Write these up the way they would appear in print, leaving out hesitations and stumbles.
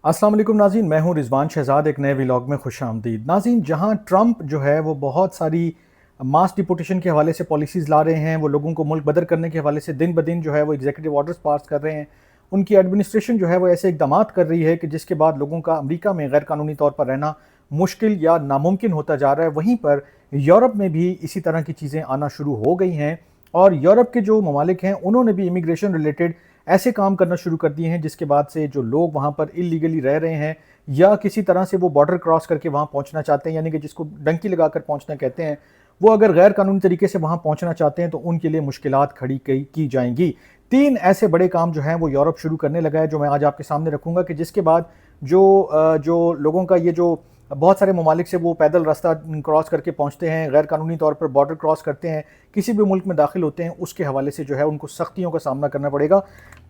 अस्सलाम वालेकुम नाज़रीन, मैं हूं रिजवान शहजाद। एक नए व्लॉग में खुश आमदीद। नाज़रीन, जहां ट्रंप जो है वो बहुत सारी मास डिपोटेशन के हवाले से पॉलिसीज़ ला रहे हैं, वो लोगों को मुल्क बदर करने के हवाले से दिन ब दिन जो है वो एग्जीक्यूटिव ऑर्डर्स पास कर रहे हैं, उनकी एडमिनिस्ट्रेशन जो है वो ऐसे इकदाम कर रही है कि जिसके बाद लोगों का अमरीका में गैर कानूनी तौर पर रहना मुश्किल या नामुमकिन होता जा रहा है। वहीं पर यूरोप में भी इसी तरह की चीज़ें आना शुरू हो गई हैं और यूरोप के जो ममालिक हैं उन्होंने भी इमिग्रेशन रिलेटेड ऐसे काम करना शुरू कर दिए हैं जिसके बाद से जो लोग वहाँ पर इलीगली रह रहे हैं या किसी तरह से वो बॉर्डर क्रॉस करके वहाँ पहुँचना चाहते हैं, यानी कि जिसको डंकी लगाकर पहुँचना कहते हैं, वो अगर गैर कानूनी तरीके से वहाँ पहुँचना चाहते हैं तो उनके लिए मुश्किलात खड़ी की जाएंगी। 3 ऐसे बड़े काम जो हैं वो यूरोप शुरू करने लगा है, जो मैं आज आपके सामने रखूँगा कि जिसके बाद जो लोगों का ये जो बहुत सारे ममालिक से वो पैदल रास्ता क्रॉस करके पहुंचते हैं, गैर कानूनी तौर पर बॉर्डर क्रॉस करते हैं, किसी भी मुल्क में दाखिल होते हैं, उसके हवाले से जो है उनको सख्तियों का सामना करना पड़ेगा।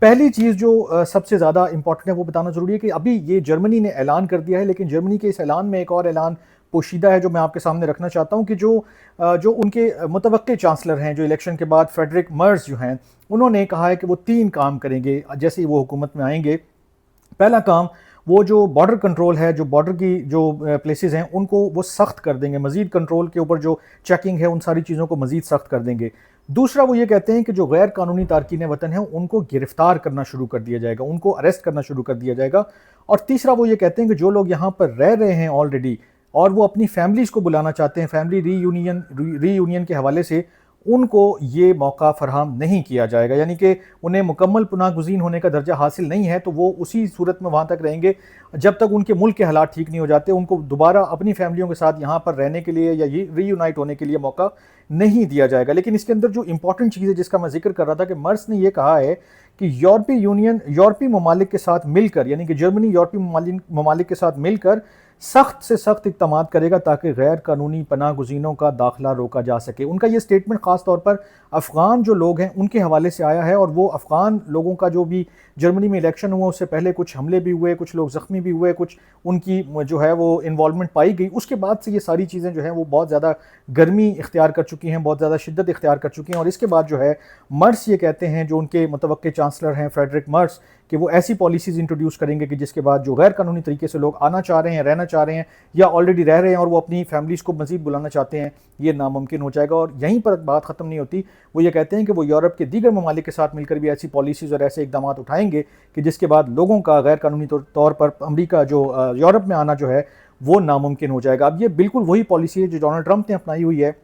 पहली चीज़ जो सबसे ज़्यादा इंपॉर्टेंट है वो बताना ज़रूरी है कि अभी ये जर्मनी ने ऐलान कर दिया है, लेकिन जर्मनी के इस ऐलान में एक और ऐलान पोशीदा है जो मैं आपके सामने रखना चाहता हूँ कि जो उनके मुतवक्के चांसलर हैं, जो इलेक्शन के बाद फ्रेडरिक मर्ज जो हैं, उन्होंने कहा है कि वो 3 काम करेंगे जैसे ही वो हुकूमत में आएंगे। पहला काम, वो जो बॉर्डर कंट्रोल है, जो बॉर्डर की जो प्लेसेस हैं उनको वो सख्त कर देंगे, मज़ीद कंट्रोल के ऊपर जो चेकिंग है उन सारी चीज़ों को मज़ीद सख्त कर देंगे। दूसरा, वो ये कहते हैं कि जो गैर कानूनी तारकीन वतन हैं उनको गिरफ्तार करना शुरू कर दिया जाएगा, उनको अरेस्ट करना शुरू कर दिया जाएगा। और तीसरा, वो ये कहते हैं कि जो लोग यहाँ पर रह रहे हैं ऑलरेडी और वो अपनी फैमिलीज़ को बुलाना चाहते हैं, फैमिली रीयूनियन के हवाले से उनको ये मौका फराहम नहीं किया जाएगा, यानी कि उन्हें मुकम्मल पनाहगज़ीन होने का दर्जा हासिल नहीं है तो वो उसी सूरत में वहाँ तक रहेंगे जब तक उनके मुल्क के हालात ठीक नहीं हो जाते। उनको दोबारा अपनी फैमिलियों के साथ यहाँ पर रहने के लिए या रीयूनाइट होने के लिए मौका नहीं दिया जाएगा। लेकिन इसके अंदर जो इंपॉर्टेंट चीज़ है जिसका मैं जिक्र कर रहा था कि मर्स ने यह कहा है कि यूरोपीय ममालिक के साथ मिलकर, यानी कि जर्मनी यूरोपीय ममालिक के साथ मिलकर सख्त से सख्त इक़दाम करेगा ताकि गैर कानूनी पनाहगज़ीनों का दाखिला रोका जा सके। उनका ये स्टेटमेंट ख़ास तौर पर अफ़गान जो लोग हैं उनके हवाले से आया है, और वो अफ़गान लोगों का जो भी जर्मनी में इलेक्शन हुआ उससे पहले कुछ हमले भी हुए, कुछ लोग ज़ख्मी भी हुए, कुछ उनकी जो है वो इन्वॉल्वमेंट पाई गई। उसके बाद से ये सारी चीज़ें जो हैं वो बहुत ज़्यादा गर्मी इख्तियार कर चुकी हैं, बहुत ज़्यादा शिद्दत इख्तियार कर चुकी हैं। और इसके बाद जो है मर्स ये कहते हैं, जो उनके मुतवक्के चांसलर हैं फ्रेडरिक मर्स, कि वो ऐसी पॉलिसीज़ इंट्रोड्यूस करेंगे कि जिसके बाद जो गैर कानूनी तरीके से लोग आना चाह रहे हैं, रहना चाह रहे हैं या ऑलरेडी रह रहे हैं और वो अपनी फैमिलीज़ को मज़ीद बुलाना चाहते हैं, ये नामुमकिन हो जाएगा। और यहीं पर बात ख़त्म नहीं होती। वो ये कहते हैं कि वो यूरोप के दीगर ममालिक के साथ मिलकर भी ऐसी पॉलिसीज़ और ऐसे इकदाम उठाएंगे कि जिसके बाद लोगों का गैर कानूनी तौर पर अमरीका जो यूरोप में आना जो है वो नामुमकिन हो जाएगा। अब ये बिल्कुल वही पॉलिसी है जो डोनाल्ड ट्रंप ने अपनाई हुई है।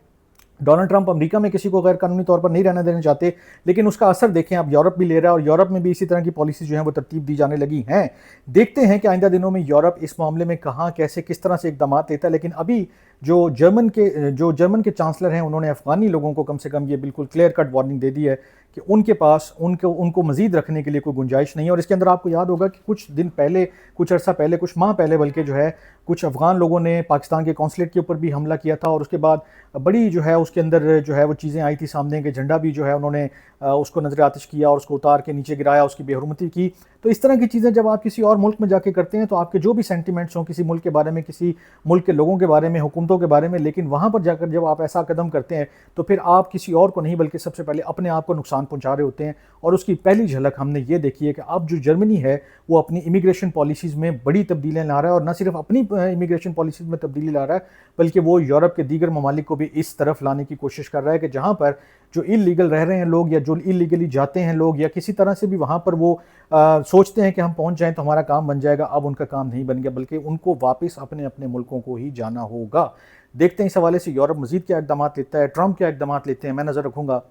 डोनाल्ड ट्रंप अमेरिका में किसी को गैर कानूनी तौर पर नहीं रहने देना चाहते, लेकिन उसका असर देखें अब यूरोप भी ले रहा है और यूरोप में भी इसी तरह की पॉलिसी जो है वो तरतीब दी जाने लगी हैं। देखते हैं कि आइंदा दिनों में यूरोप इस मामले में कहाँ कैसे किस तरह से इकदाम लेता है। लेकिन अभी जो जर्मन के चांसलर हैं उन्होंने अफगानी लोगों को कम से कम ये बिल्कुल क्लियर कट वार्निंग दे दी है कि उनके पास उनको मज़ीद रखने के लिए कोई गुंजाइश नहीं है। और इसके अंदर आपको याद होगा कि कुछ दिन पहले, कुछ अर्सा पहले, कुछ माह पहले बल्कि जो है कुछ अफ़गान लोगों ने पाकिस्तान के कौंसलेट के ऊपर भी हमला किया था और उसके बाद बड़ी जो है उसके अंदर जो है वो चीज़ें आई थी सामने के झंडा भी जो है उन्होंने उसको नजर आतिश किया और उसको उतार के नीचे गिराया, उसकी बेहुरमती की। तो इस तरह की चीज़ें जब आप किसी और मुल्क में जाके करते हैं तो आपके जो भी सेंटिमेंट्स हों किसी मुल्क के बारे में, किसी मुल्क के लोगों के बारे में, हुकूमतों के बारे में, लेकिन वहाँ पर जाकर जब आप ऐसा कदम करते हैं तो फिर आप किसी और को नहीं बल्कि सबसे पहले अपने आप को नुकसान पहुँचा रहे होते हैं। और उसकी पहली झलक हमने ये देखी है कि अब जो जर्मनी है वो अपनी इमिग्रेशन पॉलिसीज़ में बड़ी तब्दीलियाँ ला रहा है, और न सिर्फ अपनी इमिग्रेशन पॉलिसीज़ में तब्दीली ला रहा है बल्कि वो यूरोप के दीगर ममालिक को भी इस तरफ लाने की कोशिश कर रहा है कि जहाँ पर जो इलीगल रह रहे हैं लोग या जो इलीगली जाते हैं लोग या किसी तरह से भी वहाँ पर वो सोचते हैं कि हम पहुँच जाएं तो हमारा काम बन जाएगा, अब उनका काम नहीं बन गया बल्कि उनको वापस अपने अपने मुल्कों को ही जाना होगा। देखते हैं इस हवाले से यूरोप मज़ीद क्या इक़दाम लेता है, ट्रंप क्या इक़दाम लेते हैं, मैं नज़र रखूँगा।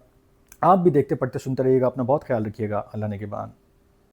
आप भी देखते पढ़ते सुनते रहिएगा। अपना बहुत ख्याल रखिएगा। अल्लाह ने के बाद।